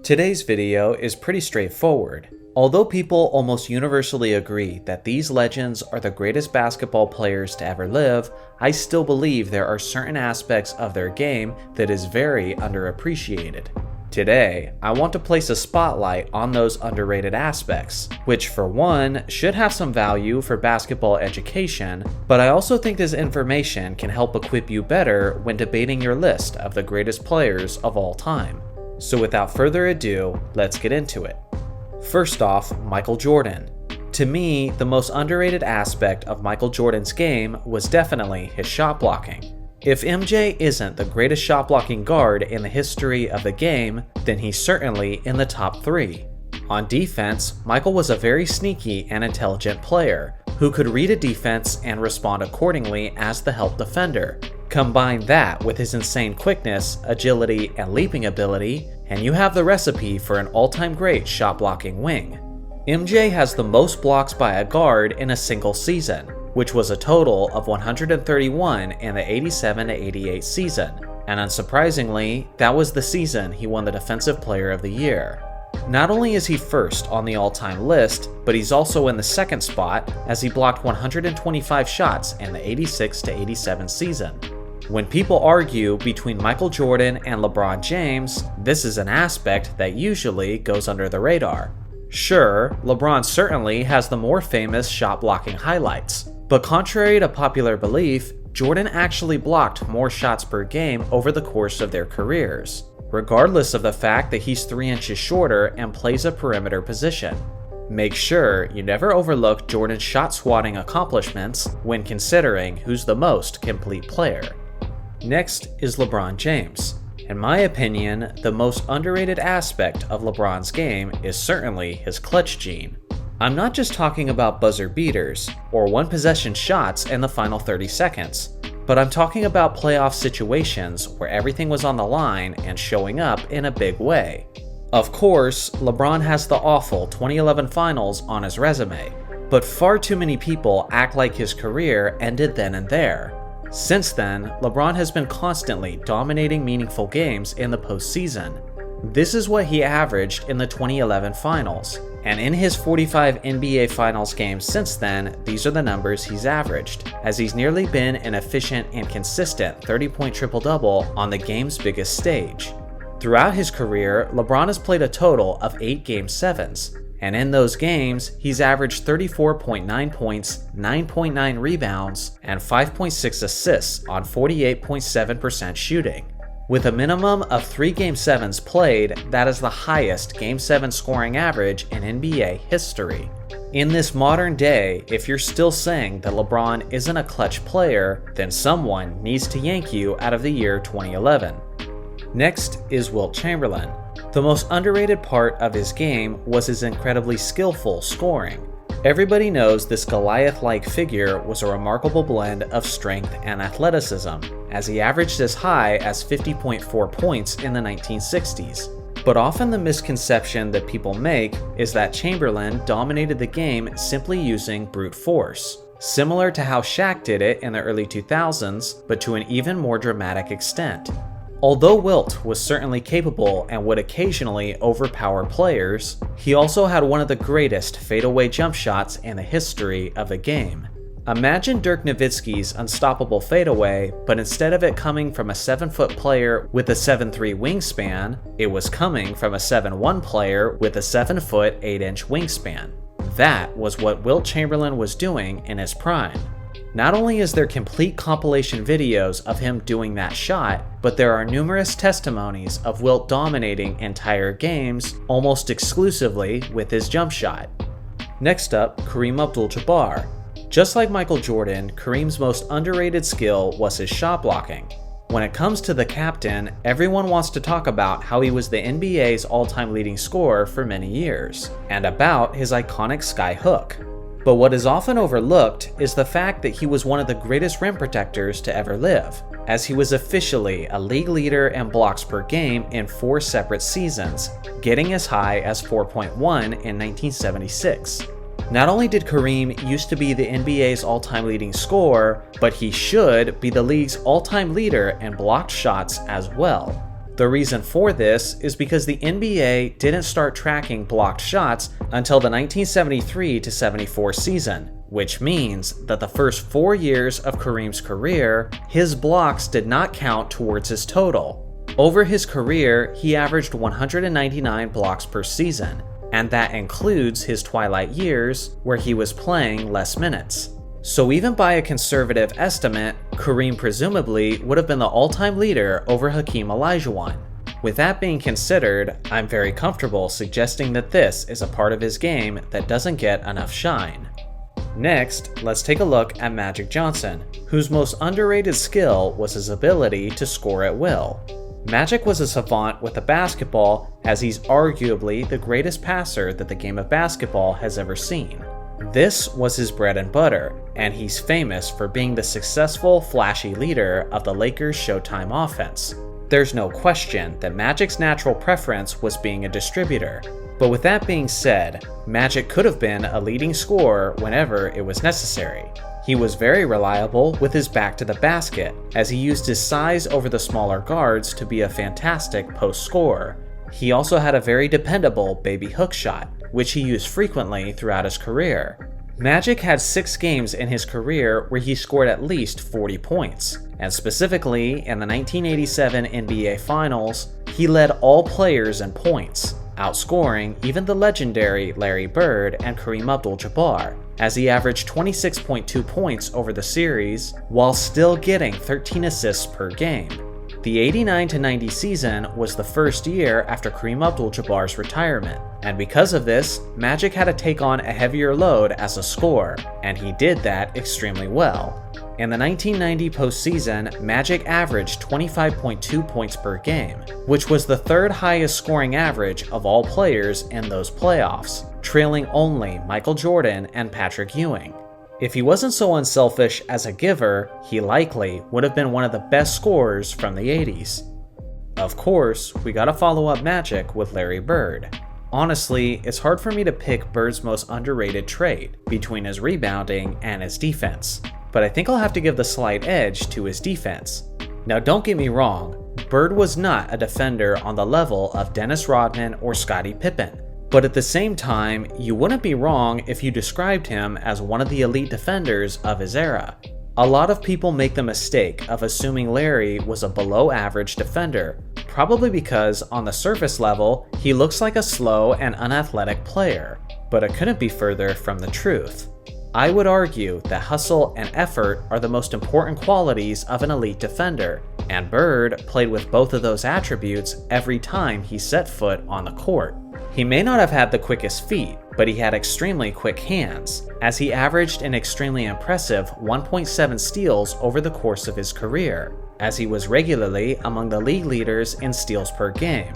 Today's video is pretty straightforward. Although people almost universally agree that these legends are the greatest basketball players to ever live, I still believe there are certain aspects of their game that is very underappreciated. Today, I want to place a spotlight on those underrated aspects, which for one, should have some value for basketball education, but I also think this information can help equip you better when debating your list of the greatest players of all time. So without further ado, let's get into it. First off, Michael Jordan. To me, the most underrated aspect of Michael Jordan's game was definitely his shot blocking. If MJ isn't the greatest shot blocking guard in the history of the game, then he's certainly in the top 3. On defense, Michael was a very sneaky and intelligent player who could read a defense and respond accordingly as the help defender. Combine that with his insane quickness, agility, and leaping ability, and you have the recipe for an all-time great shot-blocking wing. MJ has the most blocks by a guard in a single season, which was a total of 131 in the 87-88 season, and unsurprisingly, that was the season he won the Defensive Player of the Year. Not only is he first on the all-time list, but he's also in the second spot as he blocked 125 shots in the 86-87 season. When people argue between Michael Jordan and LeBron James, this is an aspect that usually goes under the radar. Sure, LeBron certainly has the more famous shot-blocking highlights, but contrary to popular belief, Jordan actually blocked more shots per game over the course of their careers, regardless of the fact that he's 3 inches shorter and plays a perimeter position. Make sure you never overlook Jordan's shot swatting accomplishments when considering who's the most complete player. Next is LeBron James. In my opinion, the most underrated aspect of LeBron's game is certainly his clutch gene. I'm not just talking about buzzer beaters or one-possession shots in the final 30 seconds, but I'm talking about playoff situations where everything was on the line and showing up in a big way. Of course, LeBron has the awful 2011 finals on his resume, but far too many people act like his career ended then and there. Since then, LeBron has been constantly dominating meaningful games in the postseason. This is what he averaged in the 2011 finals, and in his 45 NBA Finals games since then, these are the numbers he's averaged, as he's nearly been an efficient and consistent 30-point triple-double on the game's biggest stage. Throughout his career, LeBron has played a total of 8 Game 7s, and in those games, he's averaged 34.9 points, 9.9 rebounds, and 5.6 assists on 48.7% shooting. With a minimum of 3 Game 7s played, that is the highest Game 7 scoring average in NBA history. In this modern day, if you're still saying that LeBron isn't a clutch player, then someone needs to yank you out of the year 2011. Next is Wilt Chamberlain. The most underrated part of his game was his incredibly skillful scoring. Everybody knows this Goliath-like figure was a remarkable blend of strength and athleticism, as he averaged as high as 50.4 points in the 1960s. But often the misconception that people make is that Chamberlain dominated the game simply using brute force, similar to how Shaq did it in the early 2000s, but to an even more dramatic extent. Although Wilt was certainly capable and would occasionally overpower players, he also had one of the greatest fadeaway jump shots in the history of the game. Imagine Dirk Nowitzki's unstoppable fadeaway, but instead of it coming from a 7-foot player with a 7'3" wingspan, it was coming from a 7'1" player with a 7-foot 8-inch wingspan. That was what Wilt Chamberlain was doing in his prime. Not only is there complete compilation videos of him doing that shot, but there are numerous testimonies of Wilt dominating entire games almost exclusively with his jump shot. Next up, Kareem Abdul-Jabbar. Just like Michael Jordan, Kareem's most underrated skill was his shot blocking. When it comes to the captain, everyone wants to talk about how he was the NBA's all-time leading scorer for many years, and about his iconic sky hook. But what is often overlooked is the fact that he was one of the greatest rim protectors to ever live, as he was officially a league leader in blocks per game in 4 separate seasons, getting as high as 4.1 in 1976. Not only did Kareem used to be the NBA's all-time leading scorer, but he should be the league's all-time leader in blocked shots as well. The reason for this is because the NBA didn't start tracking blocked shots until the 1973-74 season, which means that the first 4 years of Kareem's career, his blocks did not count towards his total. Over his career, he averaged 199 blocks per season, and that includes his twilight years where he was playing less minutes. So even by a conservative estimate, Kareem presumably would have been the all-time leader over Hakeem Olajuwon. With that being considered, I'm very comfortable suggesting that this is a part of his game that doesn't get enough shine. Next, let's take a look at Magic Johnson, whose most underrated skill was his ability to score at will. Magic was a savant with the basketball, as he's arguably the greatest passer that the game of basketball has ever seen. This was his bread and butter, and he's famous for being the successful, flashy leader of the Lakers' Showtime offense. There's no question that Magic's natural preference was being a distributor, but with that being said, Magic could have been a leading scorer whenever it was necessary. He was very reliable with his back to the basket, as he used his size over the smaller guards to be a fantastic post scorer. He also had a very dependable baby hook shot, which he used frequently throughout his career. Magic had 6 games in his career where he scored at least 40 points, and specifically in the 1987 NBA Finals, he led all players in points, outscoring even the legendary Larry Bird and Kareem Abdul-Jabbar, as he averaged 26.2 points over the series while still getting 13 assists per game. The 89-90 season was the first year after Kareem Abdul-Jabbar's retirement, and because of this, Magic had to take on a heavier load as a scorer, and he did that extremely well. In the 1990 postseason, Magic averaged 25.2 points per game, which was the 3rd highest scoring average of all players in those playoffs, trailing only Michael Jordan and Patrick Ewing. If he wasn't so unselfish as a giver, he likely would have been one of the best scorers from the 80s. Of course, we gotta follow up Magic with Larry Bird. Honestly, it's hard for me to pick Bird's most underrated trait between his rebounding and his defense, but I think I'll have to give the slight edge to his defense. Now don't get me wrong, Bird was not a defender on the level of Dennis Rodman or Scottie Pippen, but at the same time, you wouldn't be wrong if you described him as one of the elite defenders of his era. A lot of people make the mistake of assuming Larry was a below-average defender, probably because on the surface level, he looks like a slow and unathletic player, but it couldn't be further from the truth. I would argue that hustle and effort are the most important qualities of an elite defender, and Bird played with both of those attributes every time he set foot on the court. He may not have had the quickest feet, but he had extremely quick hands, as he averaged an extremely impressive 1.7 steals over the course of his career, as he was regularly among the league leaders in steals per game.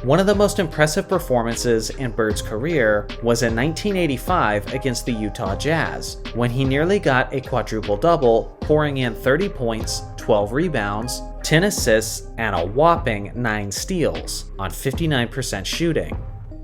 One of the most impressive performances in Bird's career was in 1985 against the Utah Jazz, when he nearly got a quadruple-double, pouring in 30 points, 12 rebounds, 10 assists, and a whopping 9 steals on 59% shooting.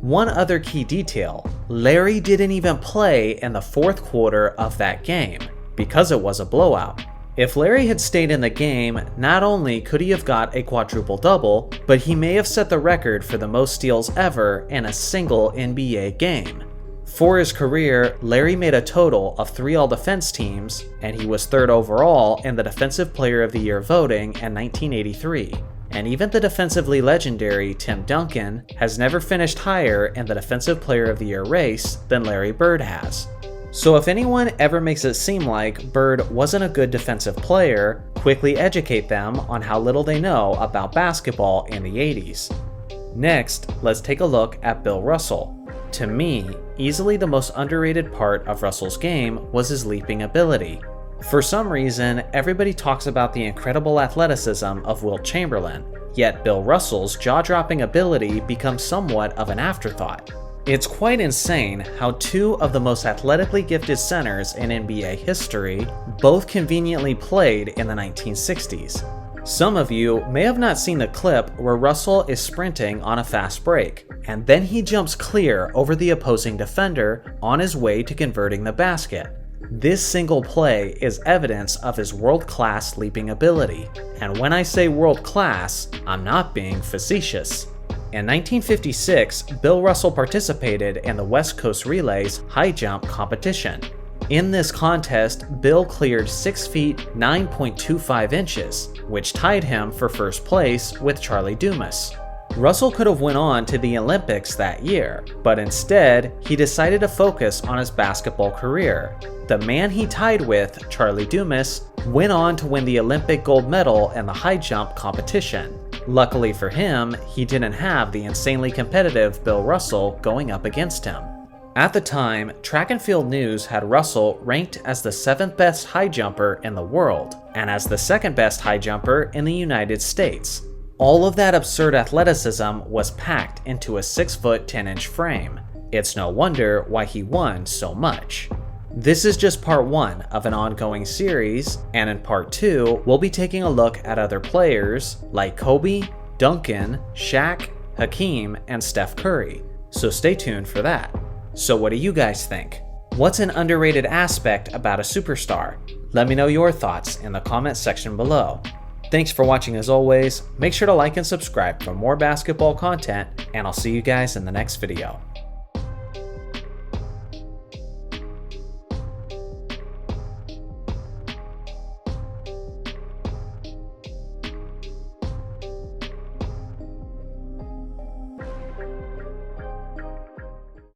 One other key detail, Larry didn't even play in the 4th quarter of that game, because it was a blowout. If Larry had stayed in the game, not only could he have got a quadruple-double, but he may have set the record for the most steals ever in a single NBA game. For his career, Larry made a total of 3 All-Defense teams, and he was 3rd overall in the Defensive Player of the Year voting in 1983. And even the defensively legendary Tim Duncan has never finished higher in the Defensive Player of the Year race than Larry Bird has. So if anyone ever makes it seem like Bird wasn't a good defensive player, quickly educate them on how little they know about basketball in the 80s. Next, let's take a look at Bill Russell. To me, easily the most underrated part of Russell's game was his leaping ability. For some reason, everybody talks about the incredible athleticism of Wilt Chamberlain, yet Bill Russell's jaw-dropping ability becomes somewhat of an afterthought. It's quite insane how 2 of the most athletically gifted centers in NBA history both conveniently played in the 1960s. Some of you may have not seen the clip where Russell is sprinting on a fast break, and then he jumps clear over the opposing defender on his way to converting the basket. This single play is evidence of his world-class leaping ability, and when I say world-class, I'm not being facetious. In 1956, Bill Russell participated in the West Coast Relays high jump competition. In this contest, Bill cleared 6 feet 9.25 inches, which tied him for first place with Charlie Dumas. Russell could have went on to the Olympics that year, but instead, he decided to focus on his basketball career. The man he tied with, Charlie Dumas, went on to win the Olympic gold medal in the high jump competition. Luckily for him, he didn't have the insanely competitive Bill Russell going up against him. At the time, Track and Field News had Russell ranked as the 7th best high jumper in the world, and as the 2nd best high jumper in the United States. All of that absurd athleticism was packed into a 6-foot 10-inch frame. It's no wonder why he won so much. This is just part 1 of an ongoing series, and in part 2, we'll be taking a look at other players like Kobe, Duncan, Shaq, Hakeem, and Steph Curry, so stay tuned for that. So what do you guys think? What's an underrated aspect about a superstar? Let me know your thoughts in the comment section below. Thanks for watching as always, make sure to like and subscribe for more basketball content, and I'll see you guys in the next video.